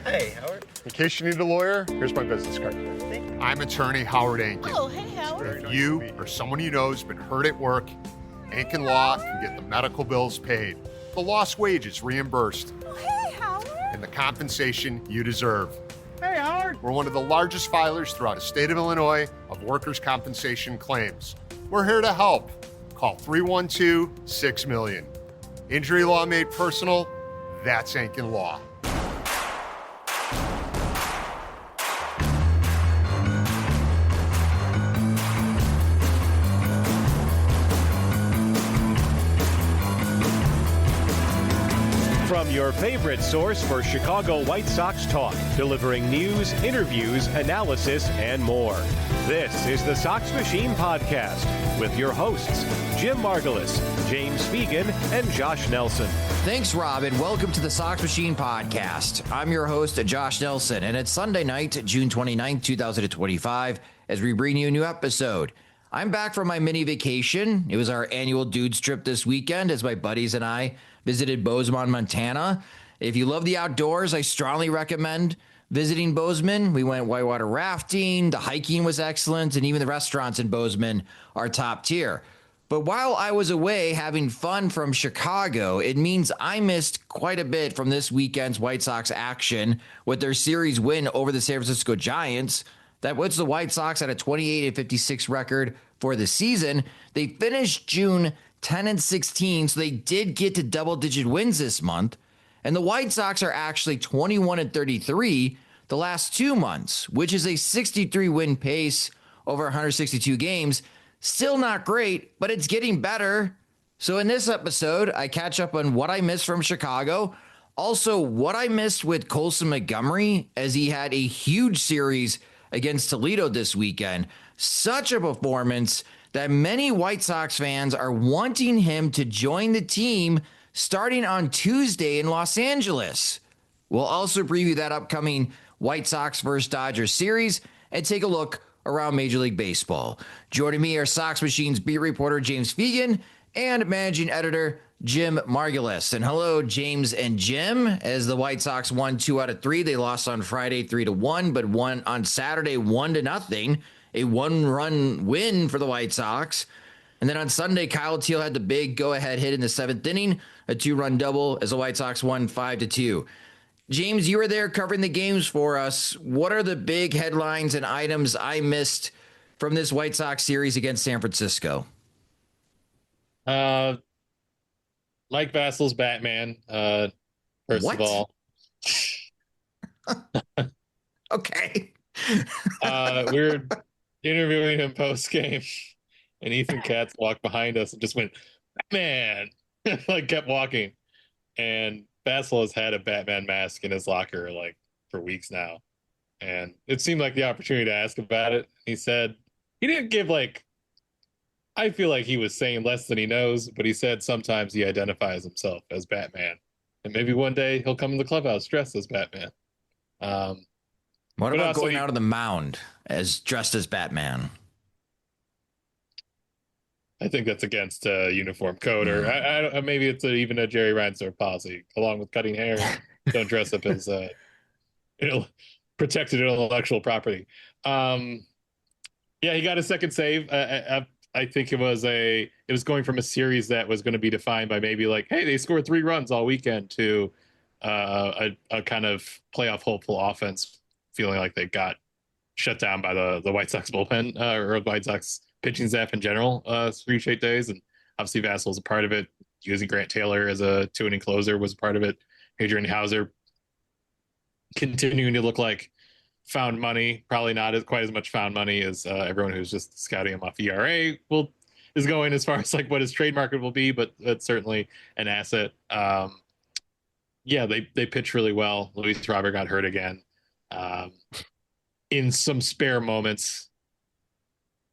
Hey, Howard. In case you need a lawyer, here's my business card. I'm attorney Howard Ankin. Oh, hey, Howard. If you or someone you know has been hurt at work, Ankin Law can get the medical bills paid, the lost wages reimbursed, Oh, hey, Howard. and the compensation you deserve. Hey, Howard. We're one of the largest filers throughout the state of Illinois of workers' compensation claims. We're here to help. Call 312-6-million. Injury law made personal, that's Ankin Law. From your favorite source for Chicago White Sox talk, delivering news, interviews, analysis, and more. This is the Sox Machine Podcast with your hosts, Jim Margulis, James Fegan, and Josh Nelson. Thanks, Rob, and welcome to the Sox Machine Podcast. I'm your host, Josh Nelson, and it's Sunday night, June 29th, 2025, as we bring you a new episode. I'm back from my mini vacation. It was our annual dudes trip this weekend as my buddies and I visited Bozeman, Montana. If you love the outdoors, I strongly recommend visiting Bozeman. We went whitewater rafting, the hiking was excellent, and even the restaurants in Bozeman are top tier. But while I was away having fun from Chicago, it means I missed quite a bit from this weekend's White Sox action with their series win over the San Francisco Giants. That puts the White Sox at a 28-56 record for the season. They finished June 10-16, so they did get to double-digit wins this month. And the White Sox are actually 21-33 the last 2 months, which is a 63-win pace over 162 games. Still not great, but it's getting better. So in this episode, I catch up on what I missed from Chicago, also what I missed with Colson Montgomery, as he had a huge series against Toledo this weekend. Such a performance that many White Sox fans are wanting him to join the team starting on Tuesday in Los Angeles. We'll also preview that upcoming White Sox vs. Dodgers series and take a look around Major League Baseball. Joining me are Sox Machine's beat reporter James Fegan and managing editor Jim Margulis. And hello, James and Jim. As the White Sox won 2 out of 3, they lost on Friday 3-1, but won on Saturday 1-0. A 1-run win for the White Sox. And then on Sunday, Kyle Teel had the big go-ahead hit in the 7th inning, a 2-run double as the White Sox won 5-2. James, you were there covering the games for us. What are the big headlines and items I missed from this White Sox series against San Francisco? Mike Vasil's Batman, first What? of all. Okay. We were interviewing him post-game, and Ethan Katz walked behind us and just went, Batman! Like, kept walking. And Vasil has had a Batman mask in his locker, like, for weeks now. And it seemed like the opportunity to ask about it. He said, he didn't give, like, I feel like he was saying less than he knows, but he said sometimes he identifies himself as Batman. And maybe one day he'll come in the clubhouse dressed as Batman. What about going out on the mound as dressed as Batman? I think that's against uniform code, or I maybe it's even a Jerry Reinsdorf policy, along with cutting hair. Don't dress up as protected intellectual property. Yeah, he got a second save. I think it was going from a series that was going to be defined by maybe like, hey, they scored 3 runs all weekend, to a kind of playoff hopeful offense feeling like they got shut down by the White Sox bullpen, or White Sox pitching staff in general, 3 straight days. And obviously Vasil's a part of it. Using Grant Taylor as a 2-inning closer was a part of it. Adrian Hauser continuing to look like found money, probably not quite as much found money as everyone who's just scouting him off ERA is going, as far as like what his trade market will be, but that's certainly an asset. Yeah, they pitch really well. Luis Robert got hurt again. In some spare moments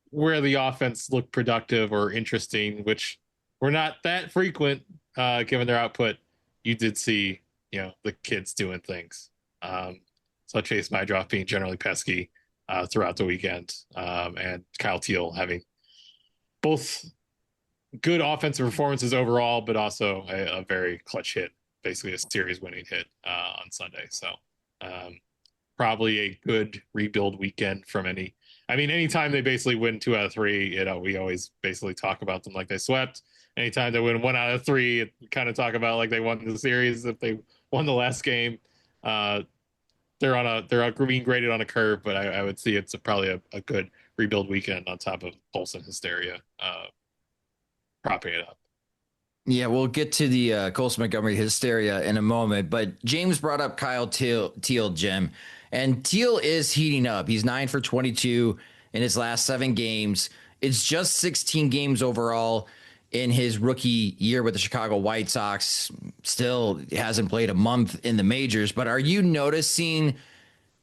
where the offense looked productive or interesting, which were not that frequent given their output, you did see, the kids doing things. So Chase Mydroff being generally pesky throughout the weekend, and Kyle Teel having both good offensive performances overall, but also a very clutch hit, basically a series winning hit on Sunday. So Probably a good rebuild weekend from anytime they basically win 2 out of 3, we always basically talk about them like they swept. Anytime they win 1 out of 3, kind of talk about like they won the series if they won the last game. They're being graded on a curve, but I would see it's probably a good rebuild weekend on top of Colson hysteria, propping it up. Yeah, we'll get to the Colson Montgomery hysteria in a moment, but James brought up Kyle Teel, Jim, and Teel is heating up. He's 9 for 22 in his last 7 games. It's just 16 games overall in his rookie year with the Chicago White Sox. Still hasn't played a month in the majors, but are you noticing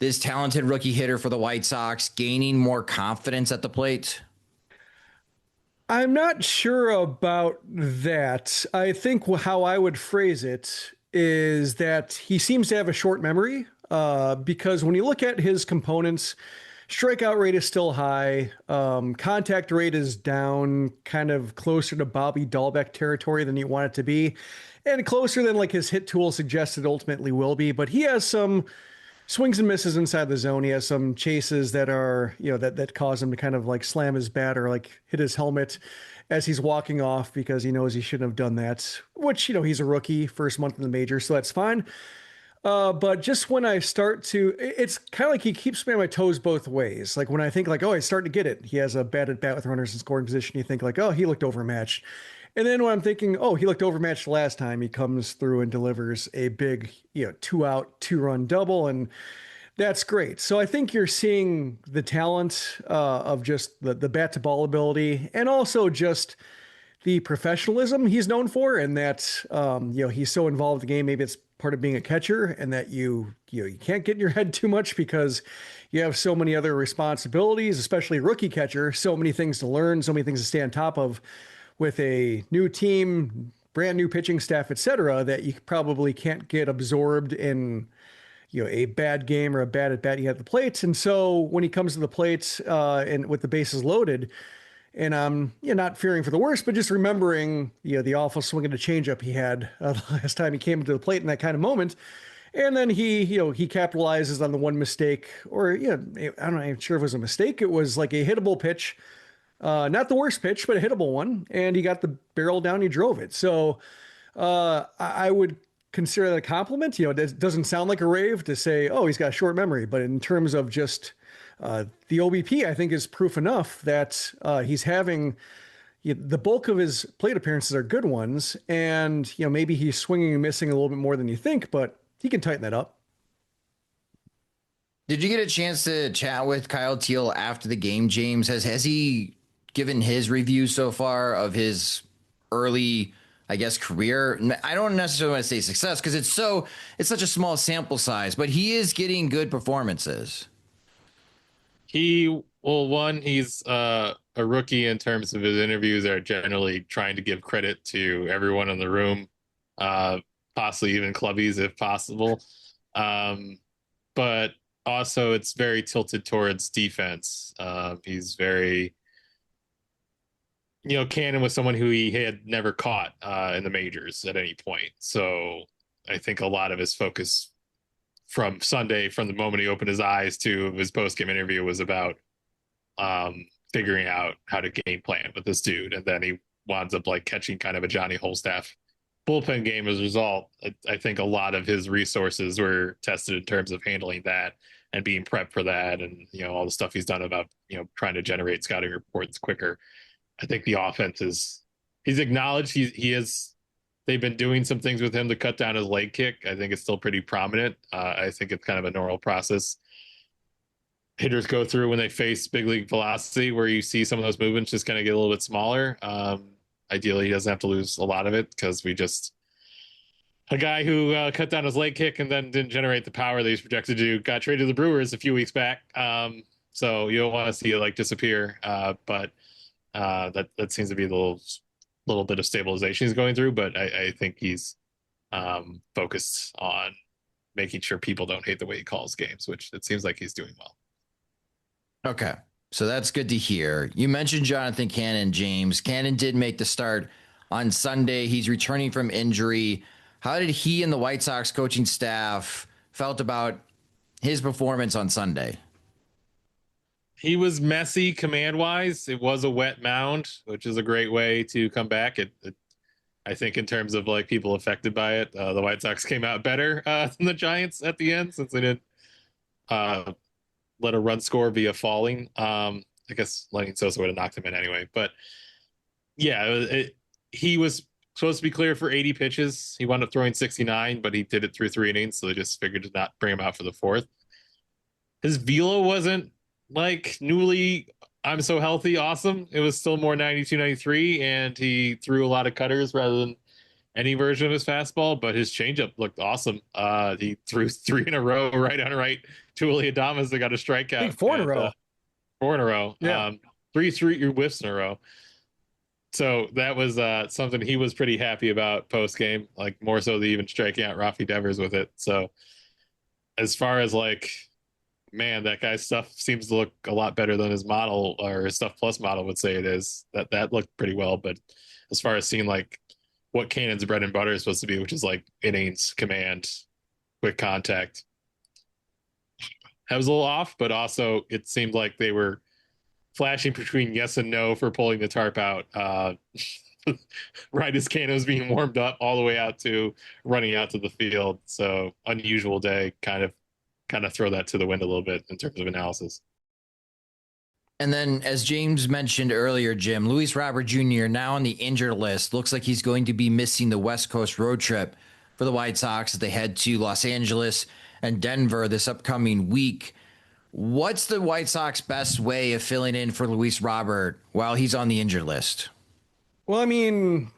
this talented rookie hitter for the White Sox gaining more confidence at the plate? I'm not sure about that. I think how I would phrase it is that he seems to have a short memory because when you look at his components, strikeout rate is still high. Contact rate is down, kind of closer to Bobby Dahlbeck territory than you want it to be, and closer than like his hit tool suggested ultimately will be. But he has some swings and misses inside the zone. He has some chases that are, that cause him to kind of like slam his bat or like hit his helmet as he's walking off because he knows he shouldn't have done that, which, he's a rookie, first month in the major, so that's fine. But just when I start to, it's kind of like he keeps me on my toes both ways. Like when I think like, oh, he's starting to get it. He has a bad at bat with runners in scoring position. You think like, oh, he looked overmatched. And then when I'm thinking, oh, he looked overmatched last time, he comes through and delivers a big, 2-out, 2-run double. And that's great. So I think you're seeing the talent of just the bat to ball ability and also just the professionalism he's known for. And that, he's so involved in the game. Maybe it's part of being a catcher and that you can't get in your head too much because you have so many other responsibilities, especially a rookie catcher, so many things to learn, so many things to stay on top of with a new team, brand new pitching staff, et cetera, that you probably can't get absorbed in, a bad game or a bad at bat you have at the plate. And so when he comes to the plate and with the bases loaded, and I'm not fearing for the worst, but just remembering, the awful swing and a changeup he had last time he came to the plate in that kind of moment. And then he capitalizes on the one mistake, or, I don't know, I'm sure if it was a mistake. It was like a hittable pitch. Not the worst pitch, but a hittable one. And he got the barrel down, he drove it. So I would consider that a compliment. It doesn't sound like a rave to say, oh, he's got a short memory. But in terms of just the OBP, I think is proof enough that he's having the bulk of his plate appearances are good ones. And, maybe he's swinging and missing a little bit more than you think, but he can tighten that up. Did you get a chance to chat with Kyle Teel after the game, James? Has he given his review so far of his early, I guess, career? I don't necessarily want to say success because it's such a small sample size, but he is getting good performances. He's a rookie in terms of his interviews are generally trying to give credit to everyone in the room, possibly even clubbies if possible. But also it's very tilted towards defense. He's very, Cannon was someone who he had never caught in the majors at any point. So I think a lot of his focus from Sunday, from the moment he opened his eyes to his post-game interview, was about figuring out how to game plan with this dude. And then he winds up like catching kind of a Johnny Holstaff bullpen game as a result. I think a lot of his resources were tested in terms of handling that and being prepped for that. And, all the stuff he's done about, trying to generate scouting reports quicker. I think the offense he's acknowledged they've been doing some things with him to cut down his leg kick. I think it's still pretty prominent. I think it's kind of a normal process hitters go through when they face big league velocity, where you see some of those movements just kind of get a little bit smaller. Ideally, he doesn't have to lose a lot of it because a guy who cut down his leg kick and then didn't generate the power that he's projected to do got traded to the Brewers a few weeks back. So you don't want to see it disappear. But that seems to be the little bit of stabilization he's going through. But I think he's focused on making sure people don't hate the way he calls games, which it seems like he's doing well. Okay. So that's good to hear. You mentioned Jonathan Cannon, James. Cannon did make the start on Sunday. He's returning from injury. How did he and the White Sox coaching staff felt about his performance on Sunday? He was messy command wise. It was a wet mound, which is a great way to come back. I think in terms of like people affected by it, the White Sox came out better than the Giants at the end since they didn't uh, let a run score via falling. I guess Lenny Sosa would have knocked him in anyway. But yeah, he was supposed to be clear for 80 pitches. He wound up throwing 69, but he did it through 3 innings, so they just figured to not bring him out for the fourth. His velo wasn't like newly I'm so healthy awesome. It was still more 92, 93, and he threw a lot of cutters rather than any version of his fastball, but his changeup looked awesome. He threw 3 in a row right on right to Willie Adames that got a strikeout. I think 4 in a row. 4 in a row. Yeah. Three whiffs in a row. So that was something he was pretty happy about post game, like more so than even striking out Rafi Devers with it. So as far as like, man, that guy's stuff seems to look a lot better than his model or his Stuff Plus model would say it is. That looked pretty well. But as far as seeing like what Cannon's bread and butter is supposed to be, which is like innings, command, quick contact, that was a little off. But also it seemed like they were flashing between yes and no for pulling the tarp out right as Cannon was being warmed up all the way out to running out to the field. So unusual day, kind of throw that to the wind a little bit in terms of analysis. And then, as James mentioned earlier, Jim, Luis Robert Jr. now on the injured list. Looks like he's going to be missing the West Coast road trip for the White Sox as they head to Los Angeles and Denver this upcoming week. What's the White Sox best way of filling in for Luis Robert while he's on the injured list? Well, I mean,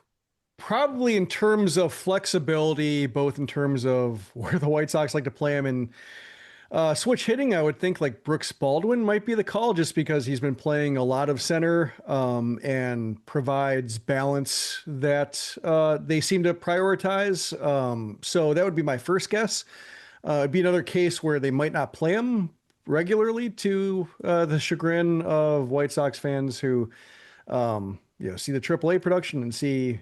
probably in terms of flexibility, both in terms of where the White Sox like to play him and switch hitting, I would think like Brooks Baldwin might be the call just because he's been playing a lot of center and provides balance that they seem to prioritize. So that would be my first guess. It'd be another case where they might not play him regularly to the chagrin of White Sox fans who, see the AAA production and see,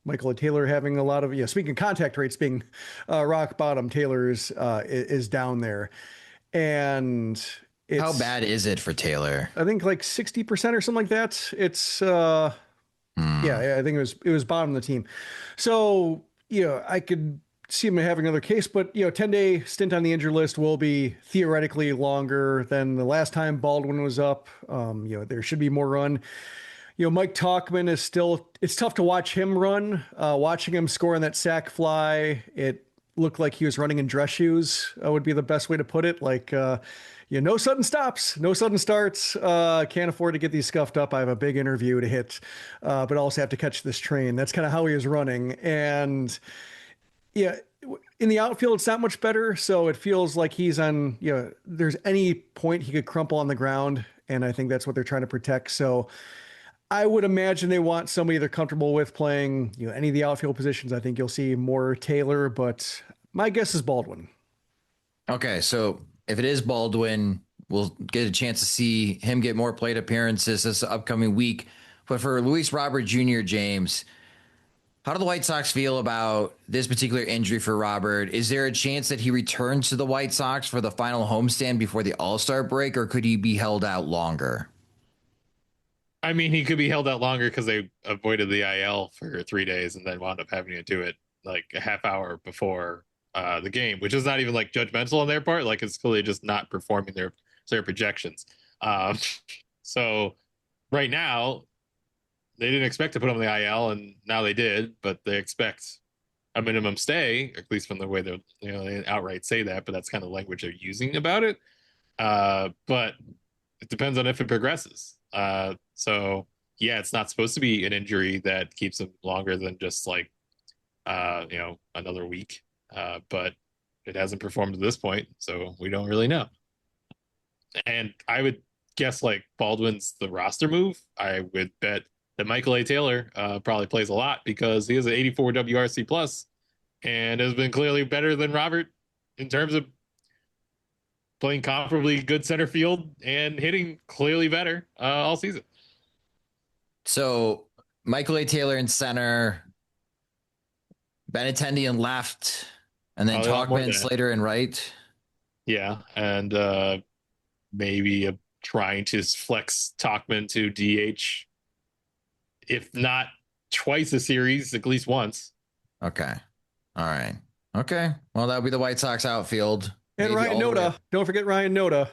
Michael Taylor having a lot of, speaking of contact rates being rock bottom, Taylor's is down there. And how bad is it for Taylor? I think like 60% or something like that. It's, I think it was bottom of the team. So, I could see him having another case, but 10-day stint on the injured list will be theoretically longer than the last time Baldwin was up. There should be more run. Mike Tauchman is still, it's tough to watch him run. Watching him score on that sac fly, it looked like he was running in dress shoes, would be the best way to put it. Like, no sudden stops, no sudden starts. Can't afford to get these scuffed up. I have a big interview to hit, but also have to catch this train. That's kind of how he was running. And in the outfield, it's not much better. So it feels like he's on, there's any point he could crumple on the ground. And I think that's what they're trying to protect. So I would imagine they want somebody they're comfortable with playing, any of the outfield positions. I think you'll see more Taylor, but my guess is Baldwin. Okay, so if it is Baldwin, we'll get a chance to see him get more plate appearances this upcoming week. But for Luis Robert Jr., James, how do the White Sox feel about this particular injury for Robert? Is there a chance that he returns to the White Sox for the final homestand before the All-Star break, or could he be held out longer? I mean, he could be held out longer because they avoided the IL for 3 days and then wound up having to do it like a half hour before the game, which is not even like judgmental on their part. Like it's clearly just not performing their projections. So right now they didn't expect to put him on the IL and now they did, but they expect a minimum stay, at least from the way they outright say that, but that's kind of language they're using about it. But it depends on if it progresses. So yeah, it's not supposed to be an injury that keeps him longer than just like, another week. But it hasn't performed to this point, so we don't really know. And I would guess like Baldwin's the roster move. I would bet that Michael A. Taylor probably plays a lot because he has an 84 WRC plus and has been clearly better than Robert in terms of playing comparably good center field and hitting clearly better all season. So Michael A. Taylor in center, Benintendi in left, and then Tauchman, Slater in right. Yeah, and maybe trying to flex Talkman to DH, if not twice a series, at least once. Okay. All right. Okay. Well, that'll be the White Sox outfield. And Maybe Ryan all the way Noda. up. Don't forget Ryan Noda.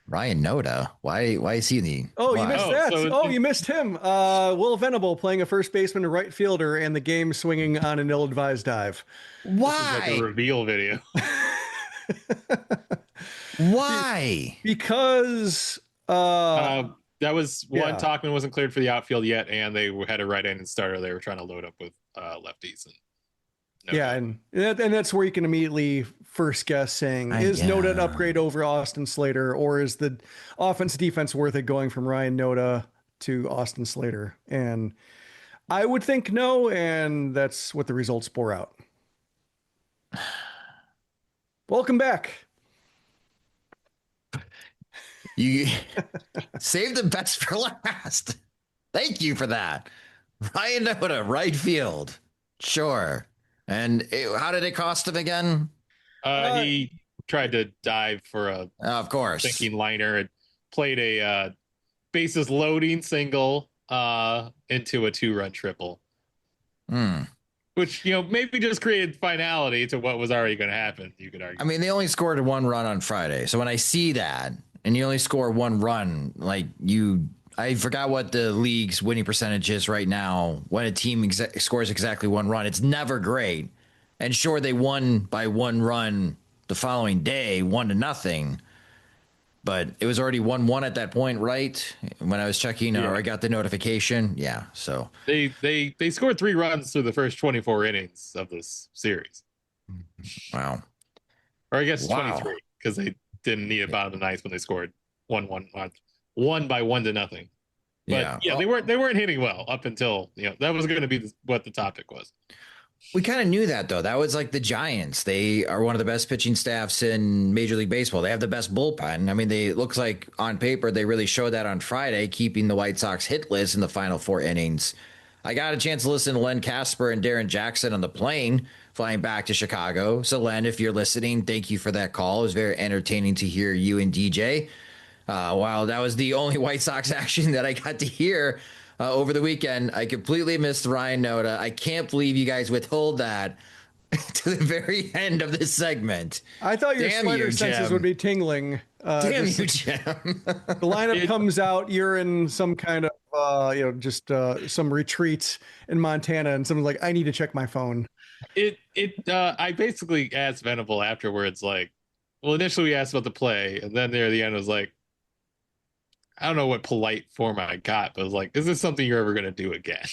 Ryan Noda. Why is he the? Oh, you why? missed Oh, that. so Oh, you missed him. Will Venable playing a first baseman and right fielder, and the game swinging on an ill-advised dive. This is like a Why? reveal video. Why? Because That was one. Yeah. Talkman wasn't cleared for the outfield yet, and they had a right-handed starter. They were trying to load up with lefties. And yeah, and that's where you can immediately first guess saying, is Noda an upgrade over Austin Slater, or is the offense defense worth it going from Ryan Noda to Austin Slater? And I would think no, and that's what the results bore out. Welcome back. You saved the best for last. Thank you for that. Ryan Noda, right field. Sure. And how did it cost him again? he tried to dive for a Of course. sinking liner and played a bases loading single into a 2-run triple. Which, maybe just created finality to what was already going to happen, you could argue. I mean, they only scored 1 run on Friday. So when I see that and you only score 1 run, I forgot what the league's winning percentage is right now. When a team scores exactly 1 run, it's never great. And sure, they won by 1 run the following day, 1-0. But it was already 1-1 at that point, right? When I was checking, or I got the notification. Yeah, so they scored 3 runs through the first 24 innings of this series. wow. Or I guess Wow. 23, because they didn't need a bottom of the ninth when they scored 1-1, won by 1-0. But Yeah. they weren't hitting well up until that was going to be what the topic was. We kind of knew that, though. That was like the Giants. They are one of the best pitching staffs in Major League Baseball. They have the best bullpen. I mean, it looks like on paper they really showed that on Friday, keeping the White Sox hitless in the final 4 innings. I got a chance to listen to Len Casper and Darren Jackson on the plane flying back to Chicago. So, Len, if you're listening, thank you for that call. It was very entertaining to hear you and DJ. While that was the only White Sox action that I got to hear over the weekend, I completely missed Ryan Noda. I can't believe you guys withhold that to the very end of this segment. I thought your Damn spider you, senses Jim. would be tingling. Damn just you, Jim. the lineup comes out, you're in some kind of some retreat in Montana, and someone's like, I need to check my phone. I basically asked Venable afterwards, initially we asked about the play, and then near the end was like, I don't know what polite form I got, but it was like, is this something you're ever going to do again?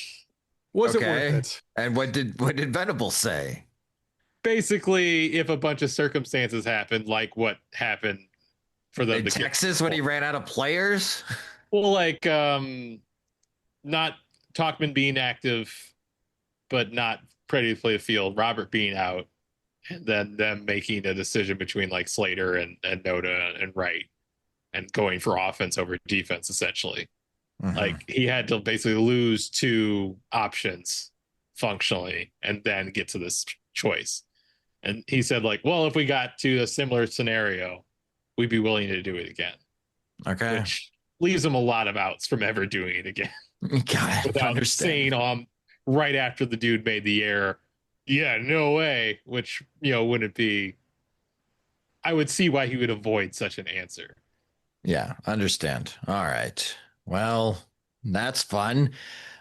Was it worth it? And what did Venables say? Basically, if a bunch of circumstances happened, like what happened for them In to Texas when he ran out of players? well, not Talkman being active, but not ready to play the field, Robert being out, and then them making a decision between Slater and Noda and Wright, and going for offense over defense, essentially. He had to basically lose 2 options functionally and then get to this choice. And he said, if we got to a similar scenario, we'd be willing to do it again. Okay. Which leaves him a lot of outs from ever doing it again. God, Without saying right after the dude made the error, yeah, no way, which, wouldn't be. I would see why he would avoid such an answer. Yeah, understand. All right. Well, that's fun.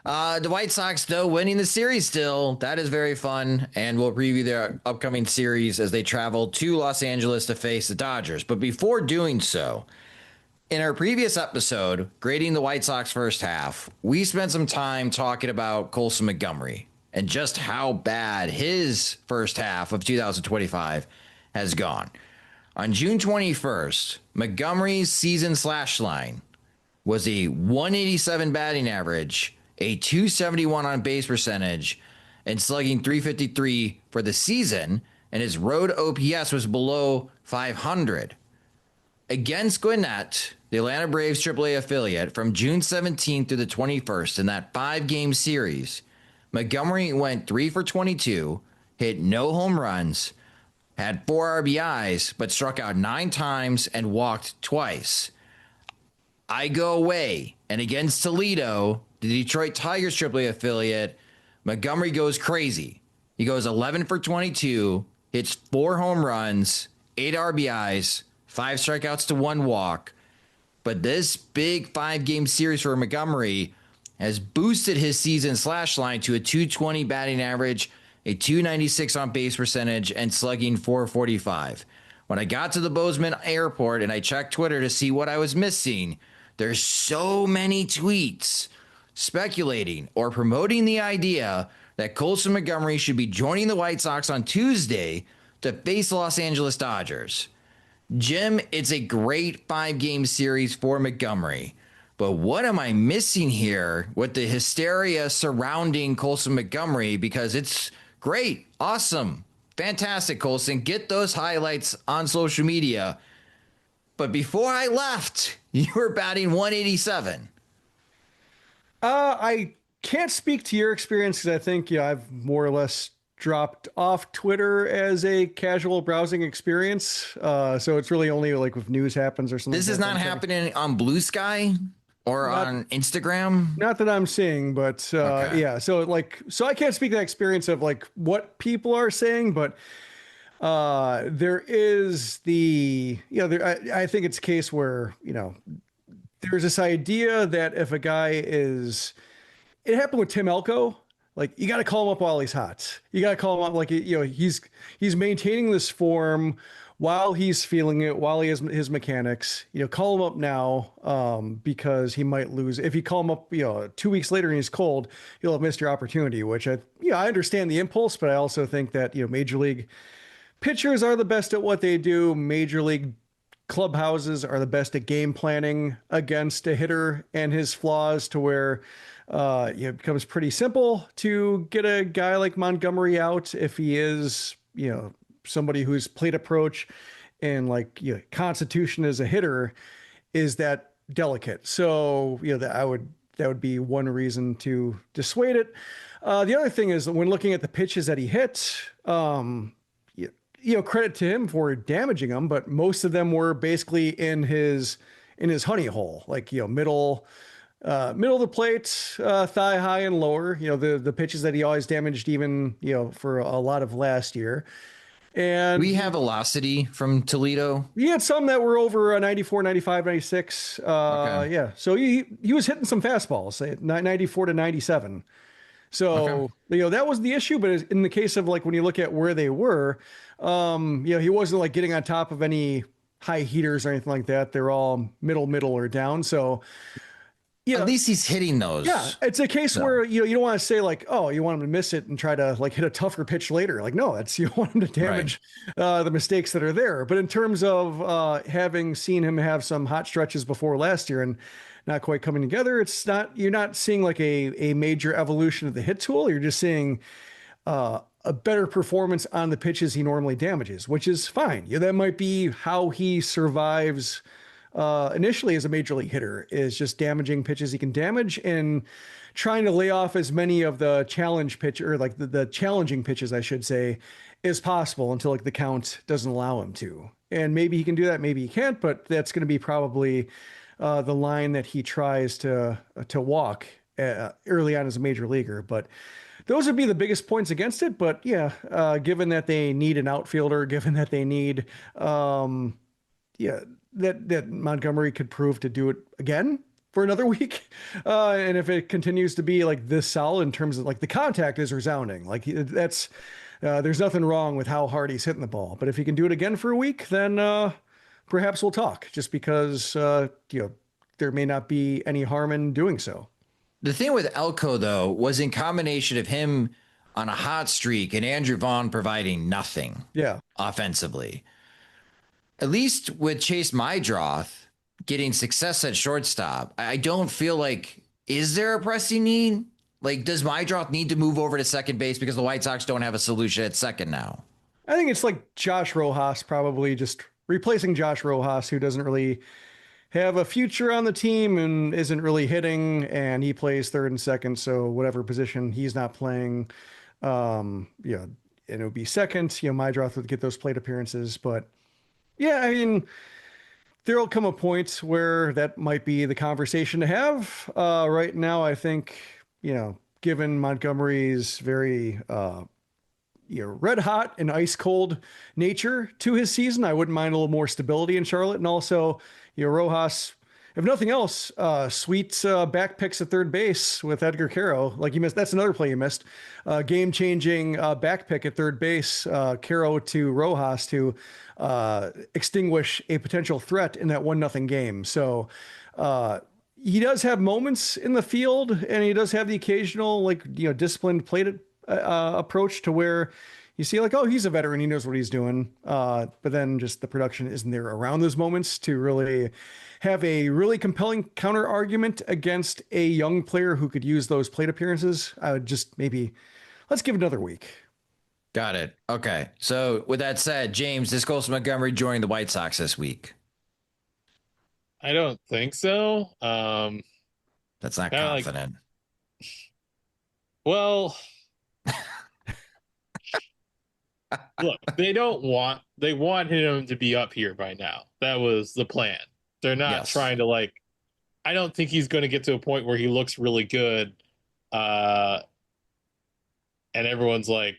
The White Sox, though, winning the series still. That is very fun. And we'll preview their upcoming series as they travel to Los Angeles to face the Dodgers. But before doing so, in our previous episode, grading the White Sox first half, we spent some time talking about Colson Montgomery and just how bad his first half of 2025 has gone. On June 21st, Montgomery's season slash line was a 187 batting average, a 271 on base percentage, and slugging 353 for the season, and his road OPS was below 500. Against Gwinnett, the Atlanta Braves AAA affiliate, from June 17th through the 21st in that 5-game series, Montgomery went 3 for 22, hit no home runs, had 4 RBIs, but struck out 9 times and walked twice. I go away, and against Toledo, the Detroit Tigers AAA affiliate, Montgomery goes crazy. He goes 11 for 22, hits 4 home runs, 8 RBIs, 5 strikeouts to 1 walk. But this big 5-game series for Montgomery has boosted his season slash line to a 220 batting average, a 296 on base percentage, and slugging 445. When I got to the Bozeman airport and I checked Twitter to see what I was missing, there's so many tweets speculating or promoting the idea that Colson Montgomery should be joining the White Sox on Tuesday to face the Los Angeles Dodgers. Jim, it's a great 5-game series for Montgomery. But what am I missing here with the hysteria surrounding Colson Montgomery? Because it's great, awesome, fantastic, Colson. Get those highlights on social media. But before I left, you were batting 187. I can't speak to your experience because I think I've more or less dropped off Twitter as a casual browsing experience. So it's really only like if news happens or something. This is not happening on Blue Sky or on Instagram? Not that I'm seeing, but Okay. yeah. So I can't speak to that experience of like what people are saying, but there is I think it's a case where, there's this idea that if a guy it happened with Tim Elko. Like, you got to call him up while he's hot. You got to call him up like, he's maintaining this form while he's feeling it, while he has his mechanics. Call him up now because he might lose. If you call him up, 2 weeks later and he's cold, you'll have missed your opportunity, which I understand the impulse, but I also think that, major league pitchers are the best at what they do. Major league clubhouses are the best at game planning against a hitter and his flaws to where it becomes pretty simple to get a guy like Montgomery out if he is, somebody whose plate approach and constitution as a hitter is that delicate. So, that would be one reason to dissuade it. The other thing is when looking at the pitches that he hit, credit to him for damaging them, but most of them were basically in his honey hole, middle of the plate, thigh high and lower, the pitches that he always damaged even, for a lot of last year. And we have velocity from Toledo. He had some that were over 94, 95, 96. Okay. Yeah. So he was hitting some fastballs, 94 to 97. So, that was the issue. But in the case of when you look at where they were, he wasn't getting on top of any high heaters or anything like that. They're all middle or down. So, at least he's hitting those. Yeah, it's a case where you don't want to say you want him to miss it and try to hit a tougher pitch later. No, you want him to damage the mistakes that are there. But in terms of having seen him have some hot stretches before last year and not quite coming together, you're not seeing a major evolution of the hit tool. You're just seeing a better performance on the pitches he normally damages, which is fine. That might be how he survives initially as a major league hitter, is just damaging pitches he can damage and trying to lay off as many of the challenge pitch or the challenging pitches, I should say, as possible until the count doesn't allow him to. And maybe he can do that, maybe he can't, but that's going to be probably the line that he tries to walk early on as a major leaguer. But those would be the biggest points against it. But given that they need an outfielder, given that they need, that Montgomery could prove to do it again for another week. And if it continues to be this solid in terms of the contact is resounding, that's there's nothing wrong with how hard he's hitting the ball. But if he can do it again for a week, then perhaps we'll talk, just because, there may not be any harm in doing so. The thing with Elko, though, was in combination of him on a hot streak and Andrew Vaughn providing nothing offensively. At least with Chase Mydroth getting success at shortstop, I don't feel is there a pressing need? Does Mydroth need to move over to second base because the White Sox don't have a solution at second now? I think it's Josh Rojas, probably just replacing Josh Rojas, who doesn't really have a future on the team and isn't really hitting, and he plays third and second. So whatever position he's not playing, and it would be second. Mydroth would get those plate appearances, but yeah, I mean, there'll come a point where that might be the conversation to have. Right now, I think, given Montgomery's very, red hot and ice cold nature to his season, I wouldn't mind a little more stability in Charlotte. And also, Rojas, if nothing else, sweet back picks at third base with Edgar Caro. Like you missed, that's another play you missed. Game-changing back pick at third base, Caro to Rojas to extinguish a potential threat in that 1-0 game. So he does have moments in the field, and he does have the occasional disciplined plate approach to where you see oh, he's a veteran, he knows what he's doing. But then just the production isn't there around those moments to really have a really compelling counter argument against a young player who could use those plate appearances. I would just let's give it another week. Got it. Okay. So with that said, James, is Colson Montgomery joining the White Sox this week? I don't think so. That's not confident. Well, look, they want him to be up here by now. That was the plan. They're not trying to I don't think he's going to get to a point where he looks really good. And everyone's like,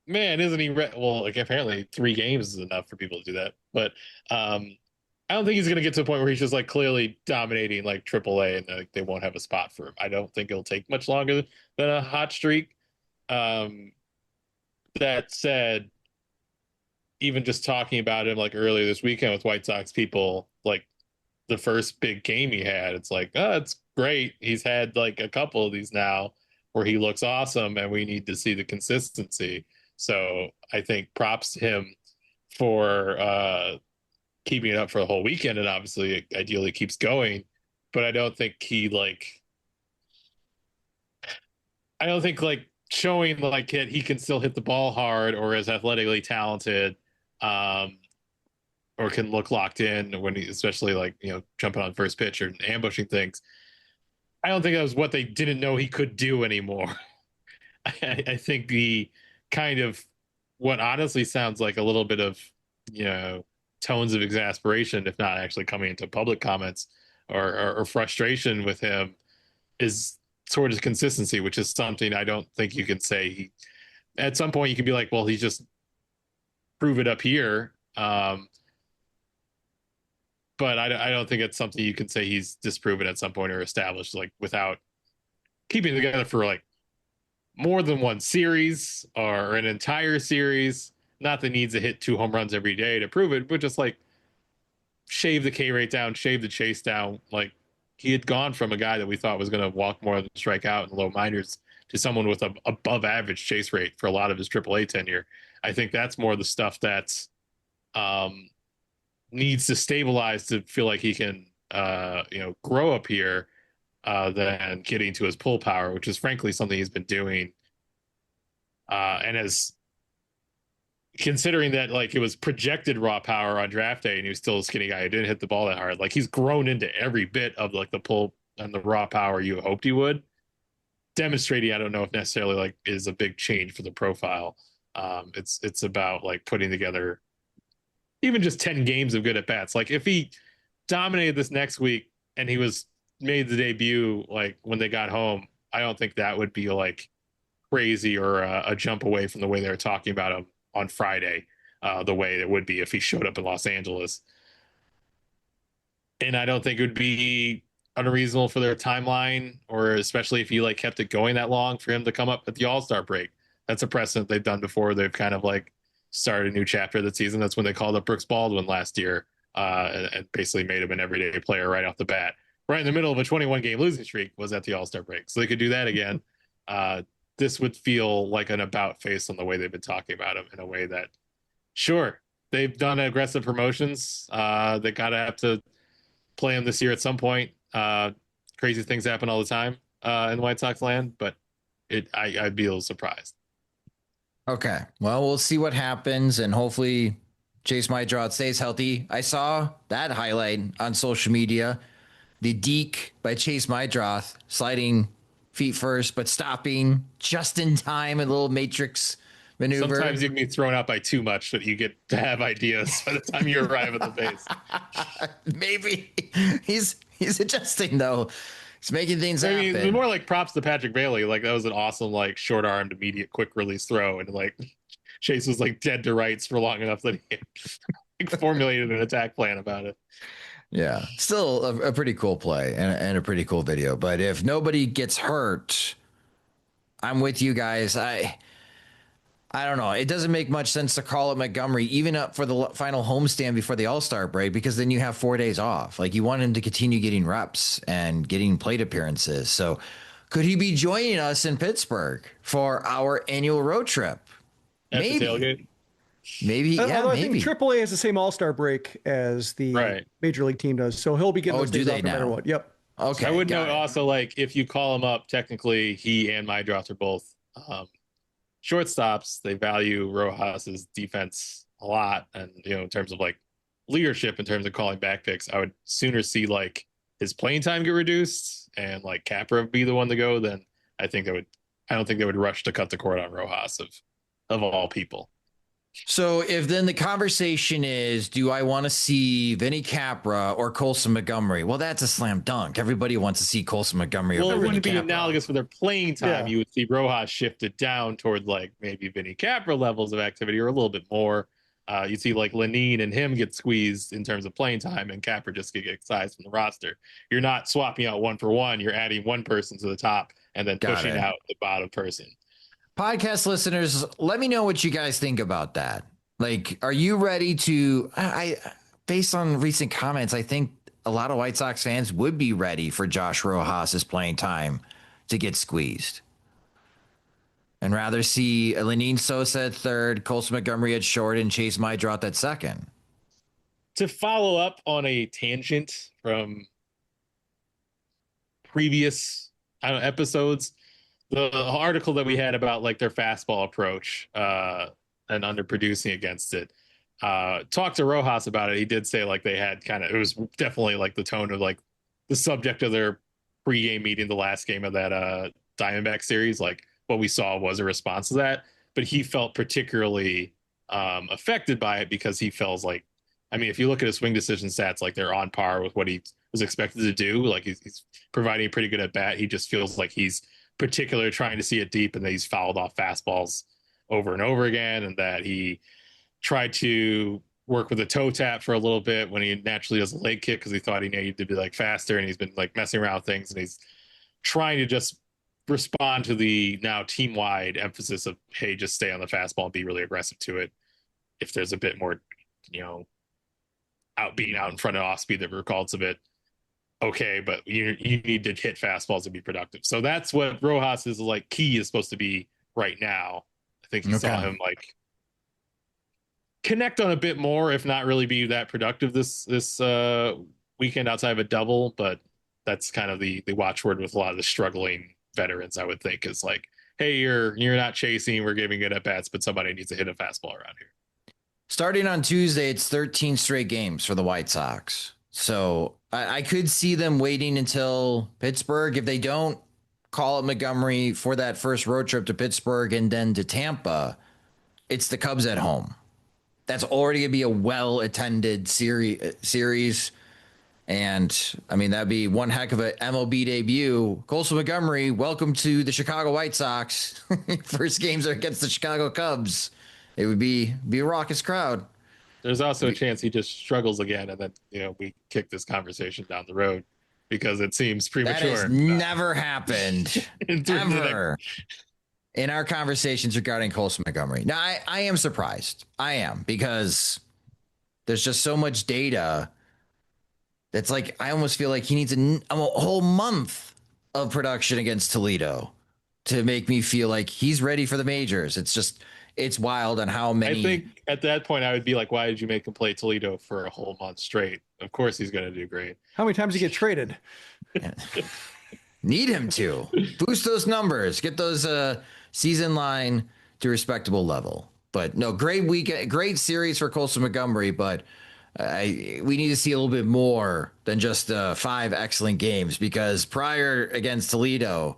man, isn't he? Well, apparently 3 games is enough for people to do that. But I don't think he's going to get to a point where he's just clearly dominating AAA and they won't have a spot for him. I don't think it'll take much longer than a hot streak. That said, even just talking about him earlier this weekend with White Sox people, the first big game he had, it's oh, it's great. He's had a couple of these now where he looks awesome, and we need to see the consistency. So I think props to him for keeping it up for the whole weekend, and obviously it ideally keeps going. But I don't think showing he can still hit the ball hard or is athletically talented, or can look locked in when he, especially jumping on first pitch or ambushing things. I don't think that was what they didn't know he could do anymore. I think the kind of what honestly sounds like a little bit of, tones of exasperation, if not actually coming into public comments or frustration with him, is sort of consistency, which is something I don't think you can say. At some point you can be well, he's just prove it up here. But I don't think it's something you can say he's disproven at some point or established without keeping it together for more than one series or an entire series. Not that he needs to hit 2 home runs every day to prove it, but just shave the K rate down, shave the chase down. He had gone from a guy that we thought was going to walk more than strike out in low minors to someone with a above average chase rate for a lot of his AAA tenure. I think that's more the stuff that's needs to stabilize to feel like he can, grow up here than getting to his pull power, which is frankly something he's been doing. And as considering that it was projected raw power on draft day and he was still a skinny guy who didn't hit the ball that hard, he's grown into every bit of the pull and the raw power you hoped he would. Demonstrating, I don't know if necessarily is a big change for the profile. It's about putting together even just 10 games of good at bats. If he dominated this next week and he was made the debut when they got home, I don't think that would be crazy or a jump away from the way they were talking about him on Friday, the way it would be if he showed up in Los Angeles. And I don't think it would be unreasonable for their timeline, or especially if he kept it going that long, for him to come up at the All-Star break. That's a precedent they've done before. They've kind of started a new chapter of the season. That's when they called up Brooks Baldwin last year, and basically made him an everyday player right off the bat. Right in the middle of a 21-game losing streak was at the All-Star break. So they could do that again. This would feel like an about face on the way they've been talking about him, in a way that, sure, they've done aggressive promotions. They got to have to play him this year at some point. Crazy things happen all the time in White Sox land, but I'd be a little surprised. Okay. Well, we'll see what happens, and hopefully Chase Mydroth stays healthy. I saw that highlight on social media. The deke by Chase Mydroth, sliding feet first, but stopping just in time, a little Matrix maneuver. Sometimes you can be thrown out by too much that you get to have ideas by the time you arrive at the base. Maybe he's adjusting though. He's making things happen. It's more like props to Patrick Bailey. Like that was an awesome, like short-armed, immediate, quick release throw, and like Chase was like dead to rights for long enough that he like, formulated an attack plan about it. Yeah, still a pretty cool play and a pretty cool video. But if nobody gets hurt, I'm with you guys. I don't know. It doesn't make much sense to call up Montgomery even up for the final homestand before the All-Star break, because then you have 4 days off. Like you want him to continue getting reps and getting plate appearances. So could he be joining us in Pittsburgh for our annual road trip? At the tailgate? Maybe. Yeah, Although maybe. I think AAA has the same All-Star break as the major league team does. So he'll be getting those days off no matter what. Yep. Okay. I would note also, like, if you call him up, technically he and Mydroth are both shortstops. They value Rojas's defense a lot, and in terms of like leadership, in terms of calling back picks, I would sooner see like his playing time get reduced and like Capra be the one to go than I don't think they would rush to cut the cord on Rojas of all people. So if then the conversation is, do I want to see Vinny Capra or Colson Montgomery? Well, that's a slam dunk. Everybody wants to see Colson Montgomery. Well, over it Vinny wouldn't be Capra. analogous for their playing time. Yeah. You would see Rojas shifted down toward like maybe Vinny Capra levels of activity or a little bit more. You see like Lenine and him get squeezed in terms of playing time, and Capra just get excised from the roster. You're not swapping out one for one. You're adding one person to the top and then pushing out the bottom person. Podcast listeners, let me know what you guys think about that. Like, are you ready to, based on recent comments, I think a lot of White Sox fans would be ready for Josh Rojas's playing time to get squeezed and rather see Lenine Sosa at third, Colson Montgomery at short, and Chase Mydroth at second. To follow up on a tangent from previous episodes, the article that we had about like their fastball approach, and underproducing against it. Talked to Rojas about it. He did say like they had it was definitely like the tone of like the subject of their pregame meeting, the last game of that Diamondback series. Like what we saw was a response to that, but he felt particularly affected by it because he feels like, if you look at his swing decision stats, like they're on par with what he was expected to do. Like he's providing a pretty good at bat. He just feels like he's particularly trying to see it deep and that he's fouled off fastballs over and over again, and that he tried to work with a toe tap for a little bit when he naturally does a leg kick because he thought he needed to be like faster, and he's been like messing around with things, and he's trying to just respond to the now team-wide emphasis of, hey, just stay on the fastball and be really aggressive to it. If there's a bit more, being out in front of off speed that recalls a bit, okay, but you need to hit fastballs to be productive. So that's what Rojas is like key is supposed to be right now. I think you saw him like connect on a bit more, if not really be that productive this weekend outside of a double. But that's kind of the watchword with a lot of the struggling veterans, I would think, is like, hey, you're not chasing, we're giving good at bats, but somebody needs to hit a fastball around here. Starting on Tuesday, it's 13 straight games for the White Sox. So I could see them waiting until Pittsburgh. If they don't call up Montgomery for that first road trip to Pittsburgh and then to Tampa, it's the Cubs at home. That's already going to be a well-attended series. And, that'd be one heck of an MLB debut. Colson Montgomery, welcome to the Chicago White Sox. First games are against the Chicago Cubs. It would be a raucous crowd. There's also a chance he just struggles again, and then, we kick this conversation down the road because it seems premature. That has never happened, ever, in our conversations regarding Colson Montgomery. Now, I am surprised. I am, because there's just so much data that's like, I almost feel like he needs a whole month of production against Toledo to make me feel like he's ready for the majors. It's wild on how many. I think at that point I would be like, why did you make him play Toledo for a whole month straight? Of course he's going to do great. How many times did he get traded? Need him to boost those numbers, get those season line to a respectable level. But no, great weekend, great series for Colson Montgomery. But we need to see a little bit more than just 5 excellent games, because prior against Toledo,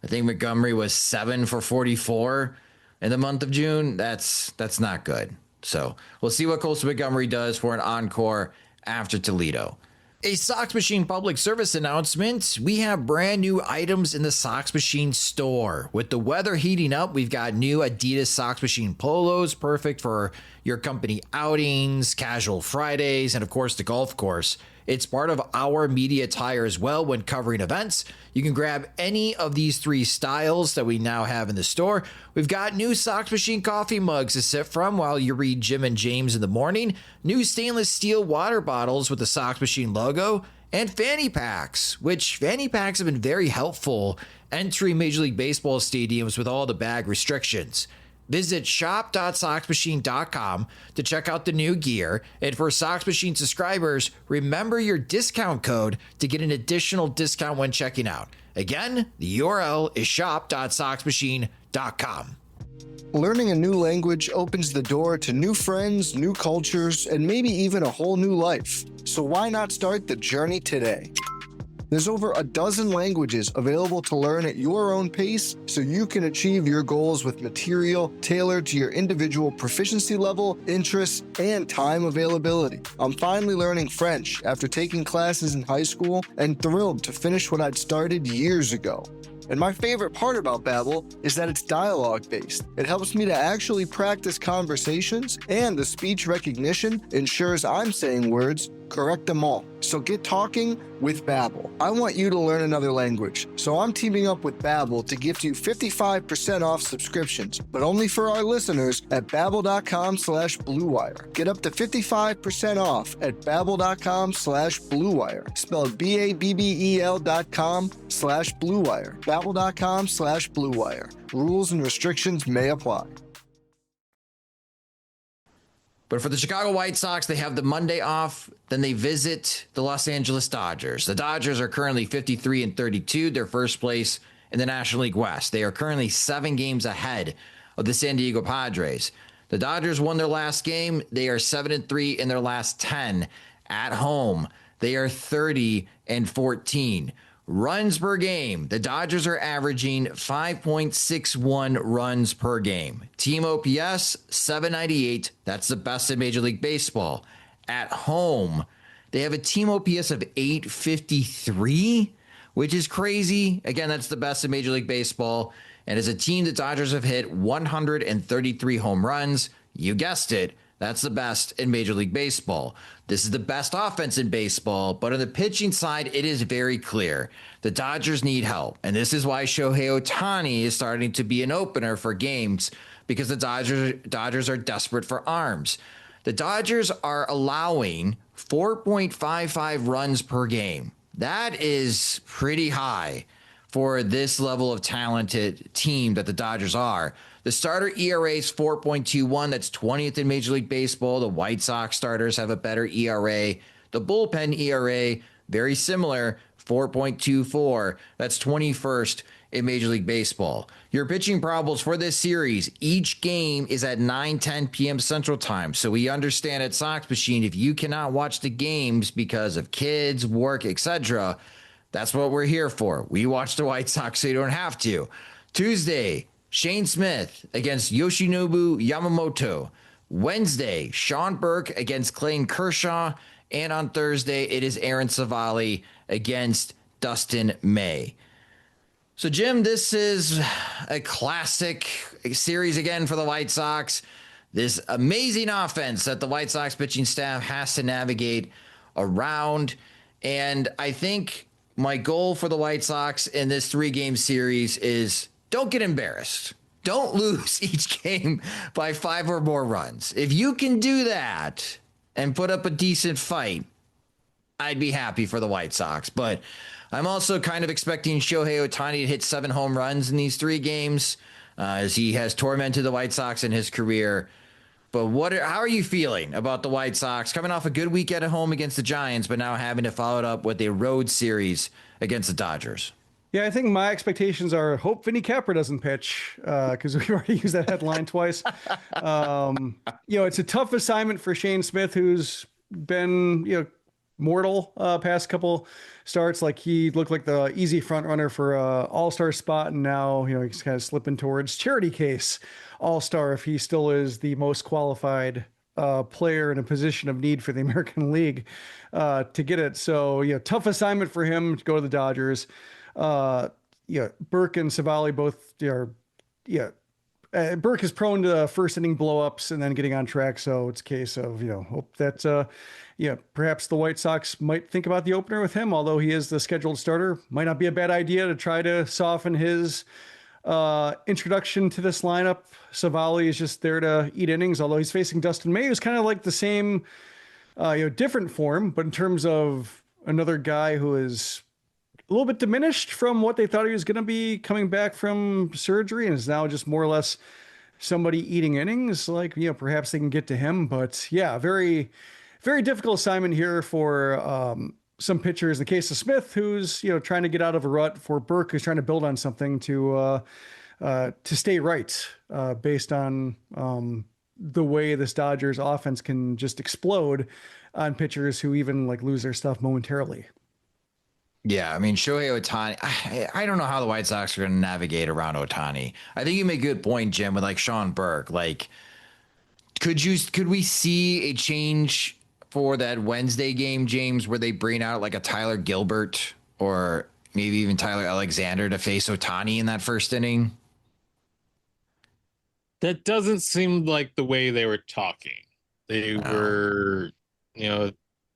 I think Montgomery was 7 for 44. in the month of June, that's not good. So we'll see what Colson Montgomery does for an encore after Toledo. A Sox Machine public service announcement. We have brand new items in the Sox Machine store. With the weather heating up, we've got new Adidas Sox Machine polos, perfect for your company outings, casual Fridays, and of course the golf course. It's part of our media attire as well when covering events. You can grab any of these 3 styles that we now have in the store. We've got new Sox Machine coffee mugs to sip from while you read Jim and James in the morning, new stainless steel water bottles with the Sox Machine logo, and fanny packs, which fanny packs have been very helpful entering Major League Baseball stadiums with all the bag restrictions. Visit shop.soxmachine.com to check out the new gear. And for Sox Machine subscribers, remember your discount code to get an additional discount when checking out. Again, the URL is shop.soxmachine.com. Learning a new language opens the door to new friends, new cultures, and maybe even a whole new life. So why not start the journey today? There's over a dozen languages available to learn at your own pace so you can achieve your goals with material tailored to your individual proficiency level, interests, and time availability. I'm finally learning French after taking classes in high school and thrilled to finish what I'd started years ago. And my favorite part about Babbel is that it's dialogue-based. It helps me to actually practice conversations, and the speech recognition ensures I'm saying words, correct them all. So get talking with Babbel. I want you to learn another language, so I'm teaming up with Babbel to gift you 55% off subscriptions, but only for our listeners at babbel.com/bluewire. Get up to 55% off at babbel.com/bluewire, spelled BABBEL.com/bluewire. Babbel.com/bluewire. Rules and restrictions may apply. But for the Chicago White Sox, they have the Monday off. Then they visit the Los Angeles Dodgers. The Dodgers are currently 53-32. They're first place in the National League West. They are currently 7 games ahead of the San Diego Padres. The Dodgers won their last game. They are 7-3 in their last 10 at home. They are 30-14. Runs per game. The Dodgers are averaging 5.61 runs per game. Team OPS, 798. That's the best in Major League Baseball. At home, they have a team OPS of 853, which is crazy. Again, that's the best in Major League Baseball. And as a team, the Dodgers have hit 133 home runs. You guessed it. That's the best in Major League Baseball. This is the best offense in baseball, but on the pitching side, it is very clear. The Dodgers need help, and this is why Shohei Ohtani is starting to be an opener for games, because the Dodgers are desperate for arms. The Dodgers are allowing 4.55 runs per game. That is pretty high for this level of talented team that the Dodgers are. The starter ERA is 4.21. That's 20th in Major League Baseball. The White Sox starters have a better ERA. The bullpen ERA, very similar, 4.24. That's 21st in Major League Baseball. Your pitching probables for this series, each game is at 9:10 p.m. Central Time. So we understand at Sox Machine, if you cannot watch the games because of kids, work, etc., that's what we're here for. We watch the White Sox so you don't have to. Tuesday, Shane Smith against Yoshinobu Yamamoto. Wednesday, Sean Burke against Clayton Kershaw. And on Thursday, it is Aaron Savali against Dustin May. So, Jim, this is a classic series again for the White Sox. This amazing offense that the White Sox pitching staff has to navigate around. And I think my goal for the White Sox in this 3-game series is don't get embarrassed. Don't lose each game by 5 or more runs. If you can do that and put up a decent fight, I'd be happy for the White Sox. But I'm also kind of expecting Shohei Ohtani to hit 7 home runs in these 3 games, as he has tormented the White Sox in his career. But how are you feeling about the White Sox coming off a good weekend at home against the Giants, but now having to follow it up with a road series against the Dodgers? Yeah, I think my expectations are hope Vinny Capra doesn't pitch, because we've already used that headline twice. It's a tough assignment for Shane Smith, who's been, mortal past couple starts. Like he looked like the easy front runner for all-star spot, and now he's kind of slipping towards charity case all-star if he still is the most qualified player in a position of need for the American League to get it. So tough assignment for him to go to the Dodgers. Burke and Savali both are Burke is prone to first inning blowups and then getting on track. So it's a case of, hope that, perhaps the White Sox might think about the opener with him, although he is the scheduled starter. Might not be a bad idea to try to soften his introduction to this lineup. Savali is just there to eat innings, although he's facing Dustin May, who's kind of like the same, different form, but in terms of another guy who is a little bit diminished from what they thought he was going to be coming back from surgery and is now just more or less somebody eating innings. Like, perhaps they can get to him, but yeah, very, very difficult assignment here for some pitchers. In the case of Smith, who's, trying to get out of a rut, for Burke, who's trying to build on something to stay right based on the way this Dodgers offense can just explode on pitchers who even like lose their stuff momentarily. Yeah, I mean, Shohei Ohtani, I don't know how the White Sox are going to navigate around Ohtani. I think you make a good point, Jim, with like Sean Burke. Like, could we see a change for that Wednesday game, James, where they bring out like a Tyler Gilbert or maybe even Tyler Alexander to face Ohtani in that first inning? That doesn't seem like the way they were talking. They were,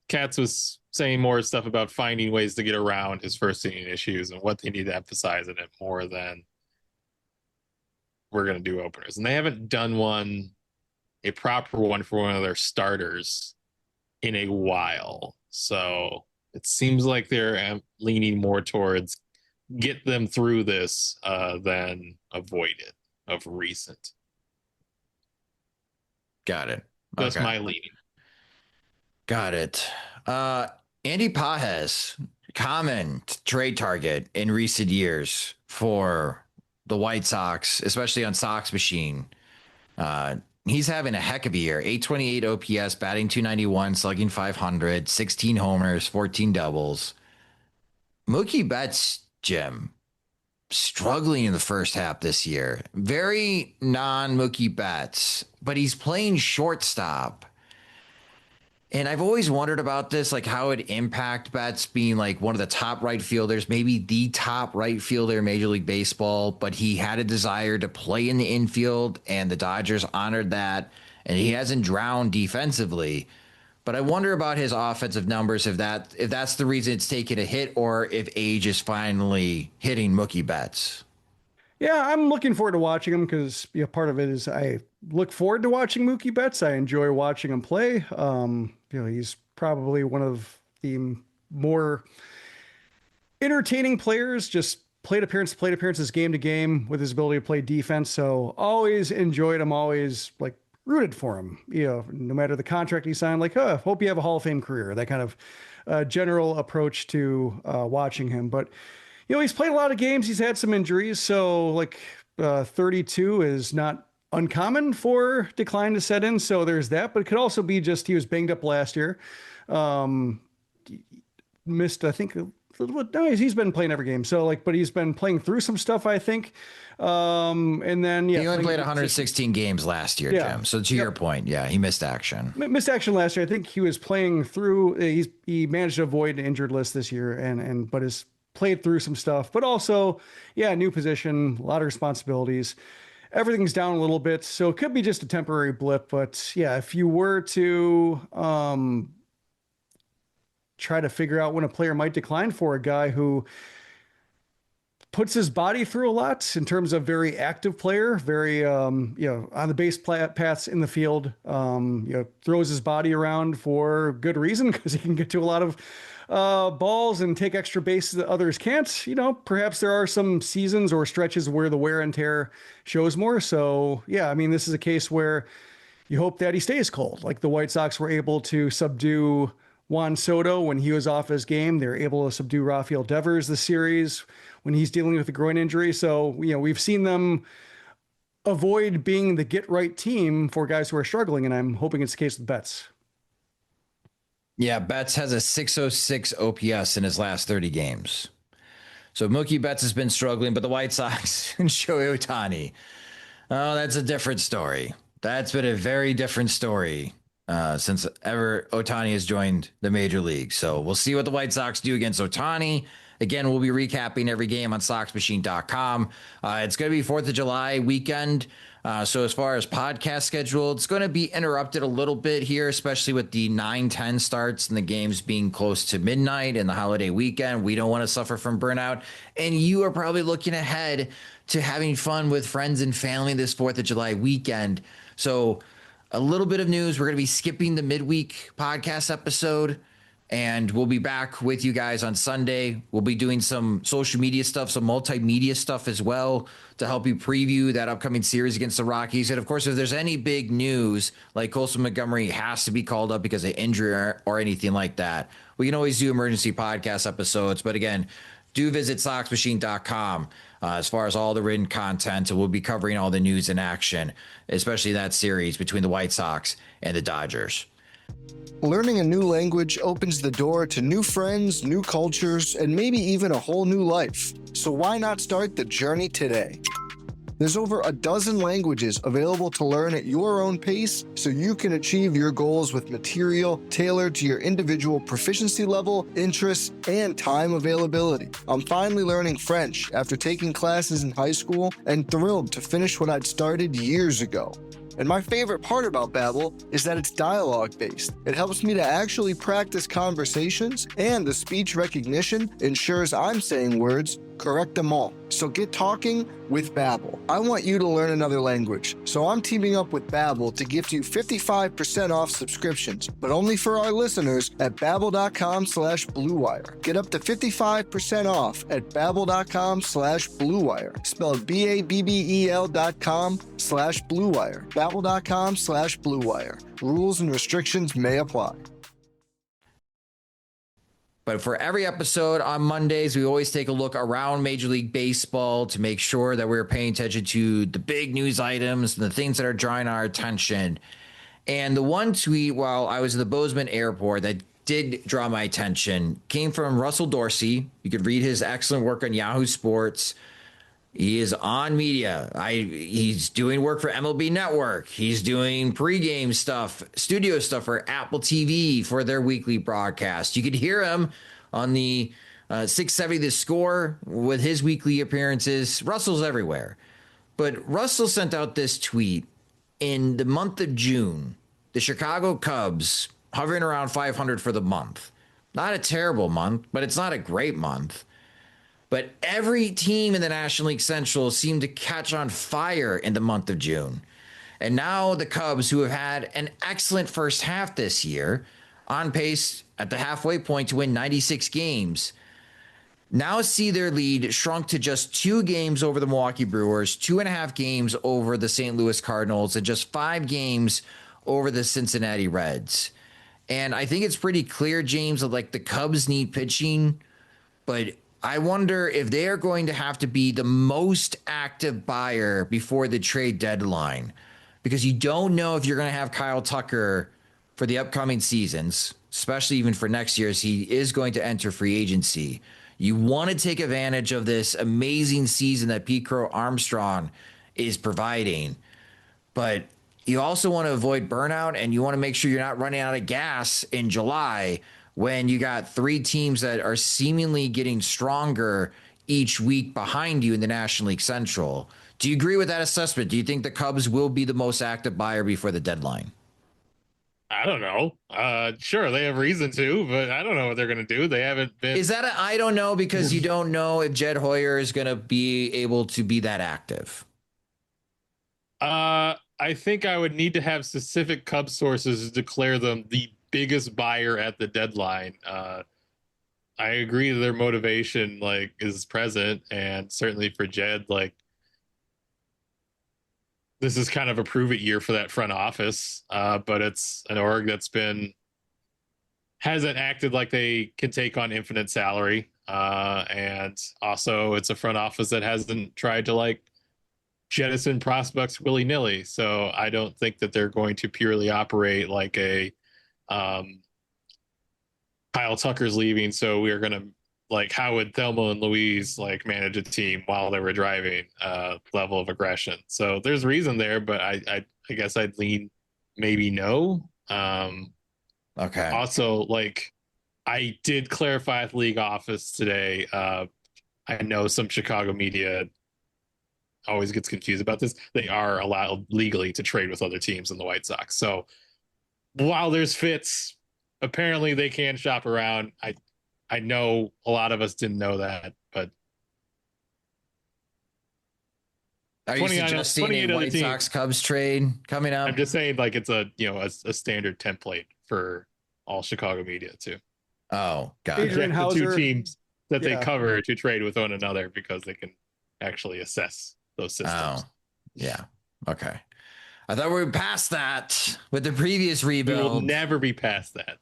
Katz was saying more stuff about finding ways to get around his first inning issues and what they need to emphasize in it more than we're going to do openers. And they haven't done a proper one for one of their starters in a while. So it seems like they're leaning more towards get them through this than avoid it of recent. Got it. That's my leaning. Got it. Andy Pages, common trade target in recent years for the White Sox, especially on Sox Machine. He's having a heck of a year. 828 OPS, batting 291, slugging 500, 16 homers, 14 doubles. Mookie Betts, Jim, struggling in the first half this year. Very non-Mookie Betts, but he's playing shortstop. And I've always wondered about this, like how it impact Betts being like one of the top right fielders, maybe the top right fielder in Major League Baseball, but he had a desire to play in the infield and the Dodgers honored that. And he hasn't drowned defensively, but I wonder about his offensive numbers, if that's the reason it's taken a hit or if age is finally hitting Mookie Betts. Yeah, I'm looking forward to watching him because part of it is I look forward to watching Mookie Betts. I enjoy watching him play. He's probably one of the more entertaining players, just plate appearances game to game with his ability to play defense. So always enjoyed him, always like rooted for him, no matter the contract he signed, like, hope you have a Hall of Fame career, that kind of general approach to watching him. But he's played a lot of games. He's had some injuries. So like 32 is not uncommon for decline to set in. So there's that, but it could also be just, he was banged up last year. Missed, I think, a little bit. No, he's been playing every game. So like, but he's been playing through some stuff, I think. And then, he only played 116 games last year, Jim. So to your point, he missed action. Missed action last year. I think he was playing through, he managed to avoid an injured list this year but is played through some stuff, but also, new position, a lot of responsibilities. Everything's down a little bit, so it could be just a temporary blip. But if you were to try to figure out when a player might decline for a guy who puts his body through a lot in terms of very active player, very, on the base paths in the field, throws his body around for good reason because he can get to a lot of balls and take extra bases that others can't. Perhaps there are some seasons or stretches where the wear and tear shows more. So, this is a case where you hope that he stays cold. Like the White Sox were able to subdue Juan Soto when he was off his game. They're able to subdue Rafael Devers this series when he's dealing with a groin injury. So, we've seen them avoid being the get right team for guys who are struggling, and I'm hoping it's the case with Betts. Yeah, Betts has a 606 OPS in his last 30 games. So Mookie Betts has been struggling, but the White Sox and Shohei Ohtani, oh, that's a different story. That's been a very different story since ever Ohtani has joined the major league. So we'll see what the White Sox do against Ohtani. Again, we'll be recapping every game on SoxMachine.com. It's going to be 4th of July weekend. So as far as podcast schedule, it's going to be interrupted a little bit here, especially with the 9-10 starts and the games being close to midnight and the holiday weekend. We don't want to suffer from burnout. And you are probably looking ahead to having fun with friends and family this 4th of July weekend. So a little bit of news. We're going to be skipping the midweek podcast episode, and we'll be back with you guys on Sunday. We'll be doing some social media stuff, some multimedia stuff as well to help you preview that upcoming series against the Rockies. And of course, if there's any big news, like Colson Montgomery has to be called up because of injury or anything like that, we can always do emergency podcast episodes. But again, do visit SoxMachine.com as far as all the written content. And we'll be covering all the news in action, especially that series between the White Sox and the Dodgers. Learning a new language opens the door to new friends, new cultures, and maybe even a whole new life. So why not start the journey today? There's over a dozen languages available to learn at your own pace so you can achieve your goals with material tailored to your individual proficiency level, interests, and time availability. I'm finally learning French after taking classes in high school and thrilled to finish what I'd started years ago. And my favorite part about Babbel is that it's dialogue-based. It helps me to actually practice conversations, and the speech recognition ensures I'm saying words correct them all. So get talking with Babbel. I want you to learn another language, so I'm teaming up with Babbel to gift you 55% off subscriptions, but only for our listeners at babbel.com/bluewire. Get up to 55% off at babbel.com/bluewire. Spelled BABBEL.com/bluewire. Babbel.com/bluewire. Rules and restrictions may apply. But for every episode on Mondays, we always take a look around Major League Baseball to make sure that we're paying attention to the big news items and the things that are drawing our attention. And the one tweet while I was at the Bozeman airport that did draw my attention came from Russell Dorsey. You could read his excellent work on Yahoo Sports. He is on media. He's doing work for MLB Network. He's doing pregame stuff, studio stuff for Apple TV for their weekly broadcast. You could hear him on the 670 The Score with his weekly appearances. Russell's everywhere. But Russell sent out this tweet in the month of June. The Chicago Cubs hovering around 500 for the month. Not a terrible month, but it's not a great month. But every team in the National League Central seemed to catch on fire in the month of June. And now the Cubs, who have had an excellent first half this year, on pace at the halfway point to win 96 games, now see their lead shrunk to just 2 games over the Milwaukee Brewers, 2.5 games over the St. Louis Cardinals, and just 5 games over the Cincinnati Reds. And I think it's pretty clear, James, that like the Cubs need pitching, but I wonder if they are going to have to be the most active buyer before the trade deadline, because you don't know if you're going to have Kyle Tucker for the upcoming seasons, especially even for next year, as he is going to enter free agency. You want to take advantage of this amazing season that Pete Crow Armstrong is providing, but you also want to avoid burnout, and you want to make sure you're not running out of gas in July when you got 3 teams that are seemingly getting stronger each week behind you in the National League Central. Do you agree with that assessment? Do you think the Cubs will be the most active buyer before the deadline? I don't know. Sure, they have reason to, but I don't know what they're going to do. They haven't been. Is that I don't know because you don't know if Jed Hoyer is going to be able to be that active? I think I would need to have specific Cubs sources to declare them the biggest buyer at the deadline. I agree that their motivation is present, and certainly for Jed, this is kind of a prove it year for that front office. But it's an org that's hasn't acted like they can take on infinite salary. And also it's a front office that hasn't tried to jettison prospects willy-nilly. So I don't think that they're going to purely operate like a Kyle Tucker's leaving, so we are going to, like, how would Thelma and Louise like manage a team while they were driving, level of aggression. So there's reason there, but I guess I'd lean maybe no. Okay. Also, like, I did clarify at the league office today. I know some Chicago media always gets confused about this. They are allowed legally to trade with other teams in the White Sox. So while there's fits, apparently they can shop around. I know a lot of us didn't know that, but Are you suggesting a White Sox Cubs trade coming up? I'm just saying, like, it's a standard template for all Chicago media too. Oh, got it. Adrian The Hauser, two teams that they yeah. cover to trade with one another because they can actually assess those systems. Oh, yeah. Okay. I thought we were past that with the previous We rebuild. will never be past that.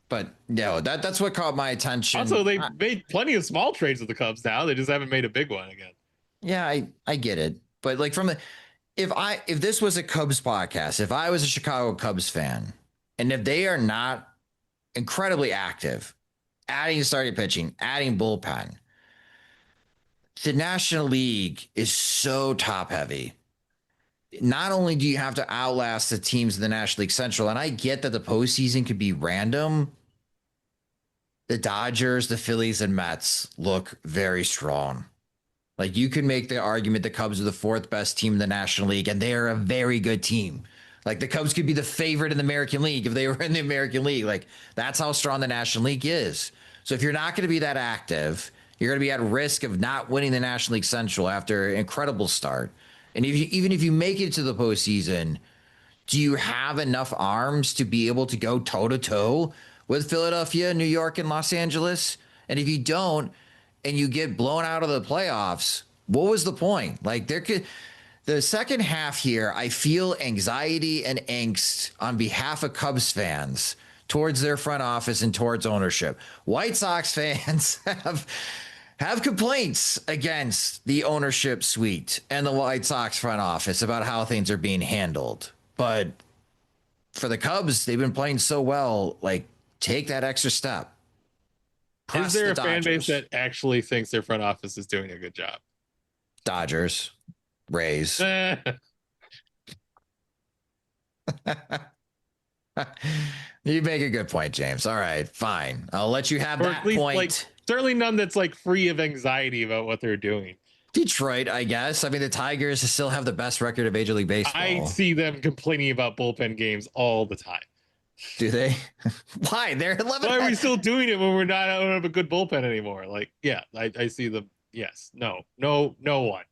But yeah, that's what caught my attention. Also, they've made plenty of small trades with the Cubs now. They just haven't made a big one again. Yeah, I get it. But like if this was a Cubs podcast, if I was a Chicago Cubs fan, and if they are not incredibly active, adding starting pitching, adding bullpen, the National League is so top heavy. Not only do you have to outlast the teams in the National League Central, and I get that the postseason could be random. The Dodgers, the Phillies, and Mets look very strong. Like, you can make the argument the Cubs are the fourth best team in the National League, and they are a very good team. Like, the Cubs could be the favorite in the American League if they were in the American League. Like, that's how strong the National League is. So if you're not going to be that active, you're going to be at risk of not winning the National League Central after an incredible start. And even if you make it to the postseason, do you have enough arms to be able to go toe-to-toe with Philadelphia, New York, and Los Angeles? And if you don't, and you get blown out of the playoffs, what was the point? Like, the second half here, I feel anxiety and angst on behalf of Cubs fans towards their front office and towards ownership. White Sox fans have complaints against the ownership suite and the White Sox front office about how things are being handled. But for the Cubs, they've been playing so well. Like, take that extra step. Is there a fan base that actually thinks their front office is doing a good job? Dodgers, Rays. You make a good point, James. All right, fine. I'll let you have that point. Like, certainly none that's like free of anxiety about what they're doing. Detroit, I guess. I mean, the Tigers still have the best record of Major League Baseball. I see them complaining about bullpen games all the time. Do they? Why? They're 11. Why are we still doing it when we're not out of a good bullpen anymore? Like, yeah, I see them. Yes, no one.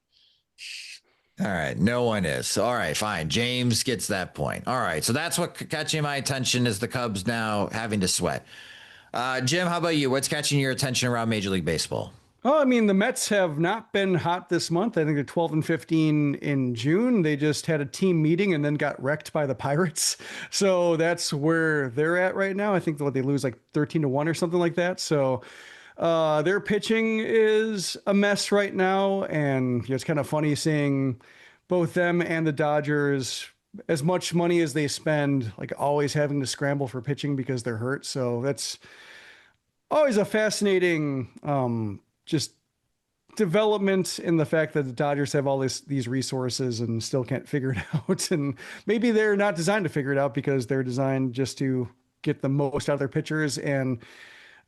All right, no one is. All right, fine. James gets that point. All right, so that's what catching my attention is the Cubs now having to sweat. Jim, how about you? What's catching your attention around Major League Baseball? Oh, I mean, the Mets have not been hot this month. I think they're 12-15 in June. They just had a team meeting and then got wrecked by the Pirates. So that's where they're at right now. I think they lose like 13-1 or something like that. So their pitching is a mess right now. And it's kind of funny seeing both them and the Dodgers, as much money as they spend, like always having to scramble for pitching because they're hurt. So that's always a fascinating just development in the fact that the Dodgers have all these resources and still can't figure it out. And maybe they're not designed to figure it out because they're designed just to get the most out of their pitchers. And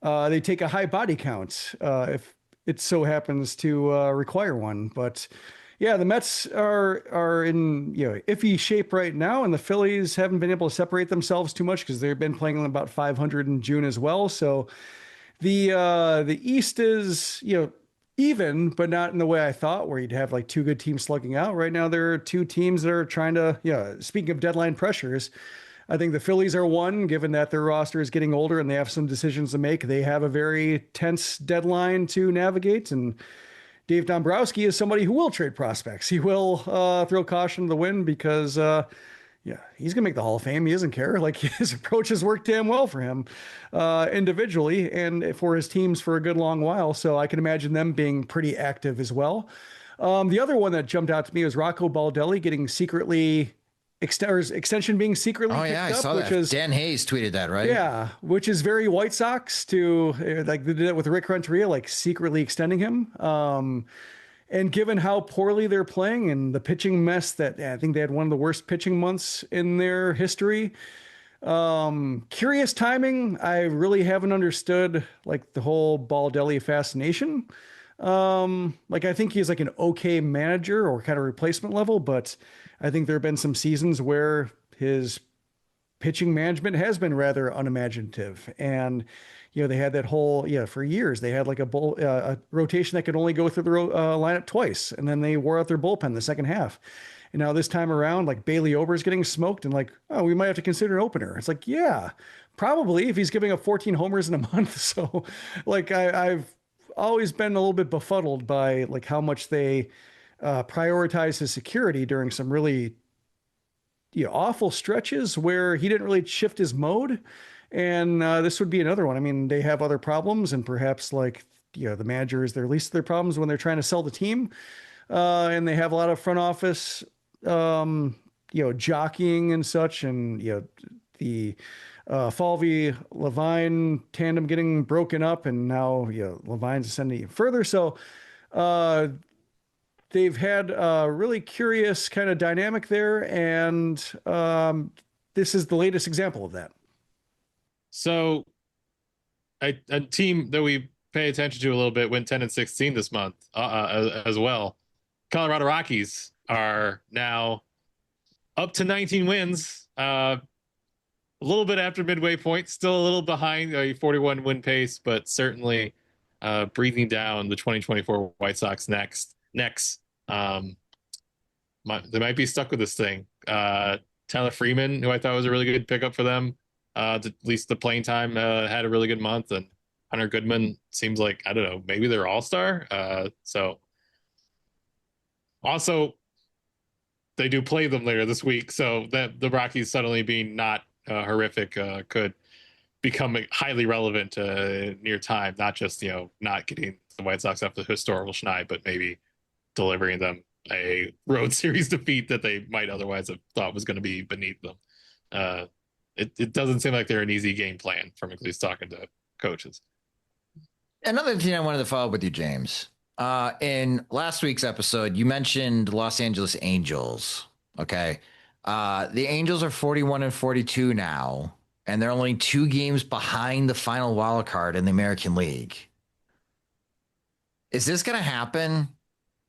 they take a high body count if it so happens to require one. But yeah, the Mets are in iffy shape right now, and the Phillies haven't been able to separate themselves too much because they've been playing about 500 in June as well. So the East is, even, but not in the way I thought, where you'd have like two good teams slugging out. Right now, there are two teams that are trying to, speaking of deadline pressures, I think the Phillies are one, given that their roster is getting older and they have some decisions to make. They have a very tense deadline to navigate. And Dave Dombrowski is somebody who will trade prospects. He will throw caution to the wind because he's going to make the Hall of Fame. He doesn't care. Like, his approach has worked damn well for him individually and for his teams for a good long while. So I can imagine them being pretty active as well. The other one that jumped out to me was Rocco Baldelli getting secretly extension being secretly Oh picked yeah, I up, saw which that. is Dan Hayes tweeted that, right? yeah, which is very White Sox to like they did it with Rick Renteria, like secretly extending him. And given how poorly they're playing and the pitching mess that I think they had one of the worst pitching months in their history. Curious timing. I really haven't understood like the whole Baldelli fascination. Like I think he's like an okay manager or kind of replacement level, but I think there have been some seasons where his pitching management has been rather unimaginative. And, they had that whole, for years, they had like a rotation that could only go through the lineup twice. And then they wore out their bullpen the second half. And now this time around, like Bailey Ober's getting smoked and like, oh, we might have to consider an opener. It's like, yeah, probably if he's giving up 14 homers in a month. So like I've always been a little bit befuddled by like how much they prioritize his security during some really awful stretches where he didn't really shift his mode. And this would be another one. I mean, they have other problems, and perhaps like the manager is their least of their problems when they're trying to sell the team, and they have a lot of front office, jockeying and such, and the Falvey Levine tandem getting broken up, and now Levine's ascending even further. So they've had a really curious kind of dynamic there, and this is the latest example of that. So a team that we pay attention to a little bit went 10-16 this month as well. Colorado Rockies are now up to 19 wins, a little bit after midway point, still a little behind a 41 win pace, but certainly breathing down the 2024 White Sox necks. They might be stuck with this thing. Tyler Freeman, who I thought was a really good pickup for them, at least the playing time, had a really good month, and Hunter Goodman seems like, I don't know, maybe they're all-star. So also they do play them later this week, so that the Rockies suddenly being not horrific could become highly relevant near time, not just not getting the White Sox off the historical schneid, but maybe delivering them a road series defeat that they might otherwise have thought was going to be beneath them. It doesn't seem like they're an easy game plan from at least talking to coaches. Another thing I wanted to follow up with you, James. In last week's episode, you mentioned Los Angeles Angels. Okay. The Angels are 41-42 now, and they're only 2 games behind the final wild card in the American League. Is this going to happen?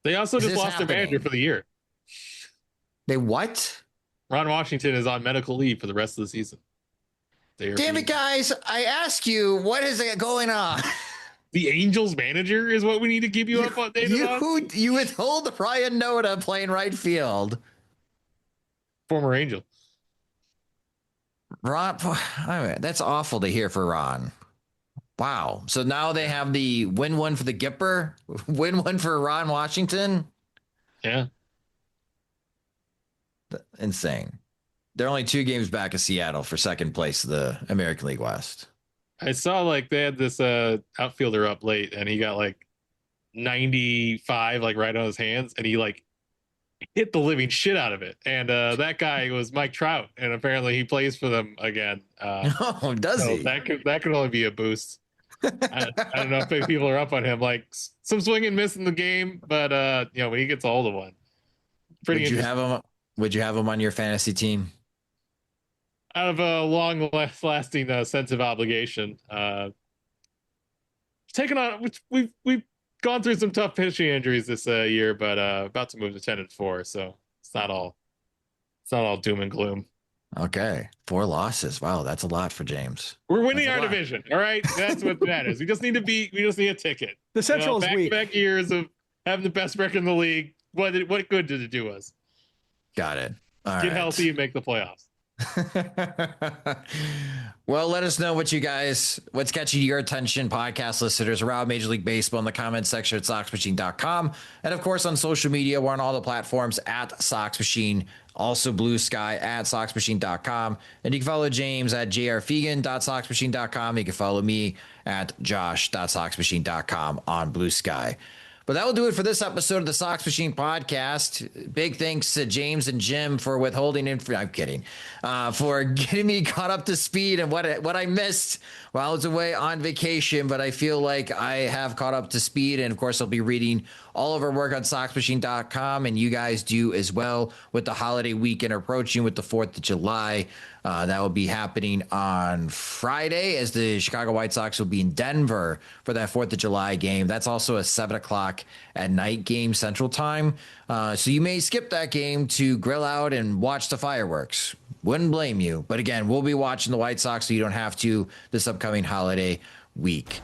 They also just lost their manager for the year. They what? Ron Washington is on medical leave for the rest of the season. Damn it, guys. I ask you, what is going on? The Angels manager is what we need to keep you up on. You withhold Ryan Noda playing right field. Former Angel. Ron, that's awful to hear for Ron. Wow. So now they have the win one for the Gipper, win one for Ron Washington. Yeah. Insane. They're only 2 games back of Seattle for second place of the American League West. I saw like they had this outfielder up late, and he got like 95 like right on his hands, and he like hit the living shit out of it. And that guy was Mike Trout, and apparently he plays for them again. Oh, does he? That could only be a boost. I don't know if people are up on him. Like some swing and miss in the game, but when he gets a hold of one, pretty. Would you have him on your fantasy team? Out of a long-lasting sense of obligation, taking on, we've gone through some tough pitching injuries this year, but about to move to 10-4, so it's not all doom and gloom. Okay, 4 losses. Wow, that's a lot for James. We're winning our division. All right, that's what matters. We just need a ticket. The Central is weak. Back years of having the best record in the league. What good did it do us? Got it. Get healthy and make the playoffs. Well, let us know what's catching your attention, podcast listeners, around Major League Baseball in the comments section at soxmachine.com. And of course, on social media, we're on all the platforms at Sox Machine, also Blue Sky at soxmachine.com. And you can follow James at jrfegan.soxmachine.com. You can follow me at josh.soxmachine.com on Blue Sky. But that will do it for this episode of the Sox Machine podcast. Big thanks to James and Jim for withholding I'm kidding. For getting me caught up to speed and what I missed while I was away on vacation. But I feel like I have caught up to speed. And of course, I'll be reading all of our work on SoxMachine.com. And you guys do as well with the holiday weekend approaching with the 4th of July. That will be happening on Friday as the Chicago White Sox will be in Denver for that 4th of July game. That's also a 7 o'clock at night game Central Time. So you may skip that game to grill out and watch the fireworks. Wouldn't blame you. But again, we'll be watching the White Sox so you don't have to this upcoming holiday week.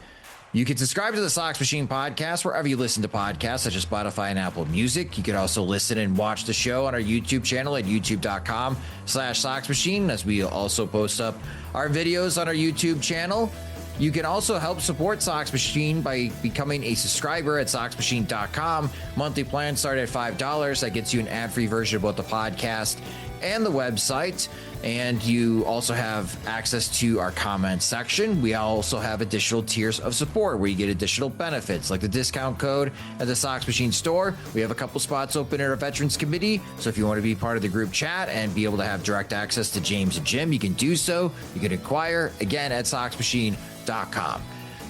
You can subscribe to the Sox Machine podcast wherever you listen to podcasts, such as Spotify and Apple Music. You can also listen and watch the show on our YouTube channel at youtube.com/Sox Machine, as we also post up our videos on our YouTube channel. You can also help support Sox Machine by becoming a subscriber at SoxMachine.com. Monthly plans start at $5. That gets you an ad-free version of both the podcast and the website. And you also have access to our comment section. We also have additional tiers of support where you get additional benefits like the discount code at the Sox Machine store. We have a couple spots open at our Veterans Committee. So if you want to be part of the group chat and be able to have direct access to James and Jim, you can do so. You can inquire again at SoxMachine.com.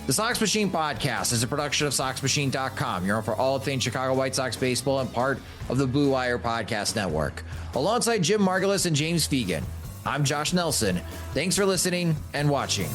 The Sox Machine podcast is a production of SoxMachine.com. You're on for all things Chicago White Sox baseball and part of the Blue Wire Podcast Network. Alongside Jim Margulis and James Fegan, I'm Josh Nelson. Thanks for listening and watching.